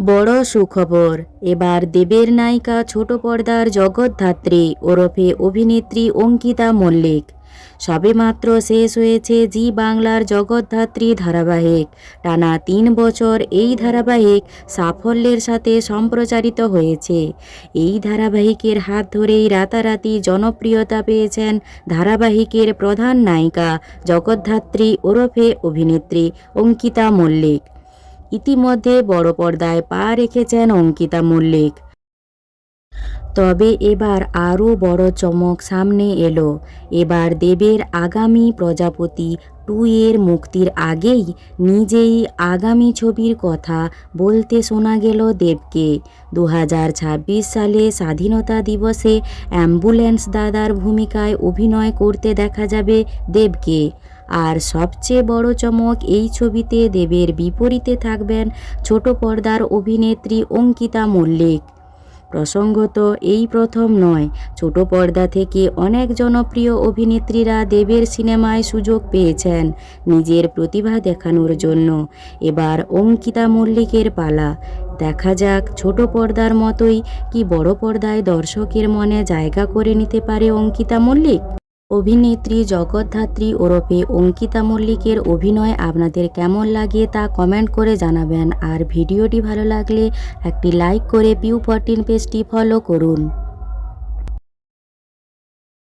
বড় সুখবর, এবার দেবের নায়িকা ছোট পর্দার জগৎধাত্রী ওরফে অভিনেত্রী অঙ্কিতা মল্লিক। সবেমাত্র শেষ হয়েছে জি বাংলার জগৎধাত্রী ধারাবাহিক। টানা ৩ বছর এই ধারাবাহিক সাফল্যের সাথে সম্প্রচারিত হয়েছে। এই ধারাবাহিকের হাত ধরেই রাতারাতি জনপ্রিয়তা পেয়েছেন ধারাবাহিকের প্রধান নায়িকা জগৎধাত্রী ওরফে অভিনেত্রী অঙ্কিতা মল্লিক। ইতিমধ্যে বড় পর্দায় পা রেখেছেন অঙ্কিতা মল্লিক। তবে এবার আরও বড় চমক সামনে এলো। এবার দেবের আগামী প্রজাপতি 2 এর মুক্তির আগেই নিজেই আগামী ছবির কথা বলতে শোনা গেল দেবকে। 2026 সালে স্বাধীনতা দিবসে অ্যাম্বুলেন্স দাদার ভূমিকায় অভিনয় করতে দেখা যাবে দেবকে। আর সবচেয়ে বড় চমক, এই ছবিতে দেবের বিপরীতে থাকবেন ছোট পর্দার অভিনেত্রী অঙ্কিতা মল্লিক। প্রসঙ্গত, এই প্রথম নয়, ছোট পর্দা থেকে অনেক জনপ্রিয় অভিনেত্রীরা দেবের সিনেমায় সুযোগ পেয়েছেন নিজের প্রতিভা দেখানোর জন্য। এবার অঙ্কিতা মল্লিকের পালা। দেখা যাক ছোট পর্দার মতোই কি বড় পর্দায় দর্শকের মনে জায়গা করে নিতে পারে অঙ্কিতা মল্লিক। অভিনেত্রী জগৎধাত্রী ওরফে অঙ্কিতা মল্লিকের অভিনয় আপনাদের কেমন লাগে তা কমেন্ট করে জানাবেন। আর ভিডিওটি ভালো লাগলে একটি লাইক করে পিউ 14 পেজটি ফলো করুন।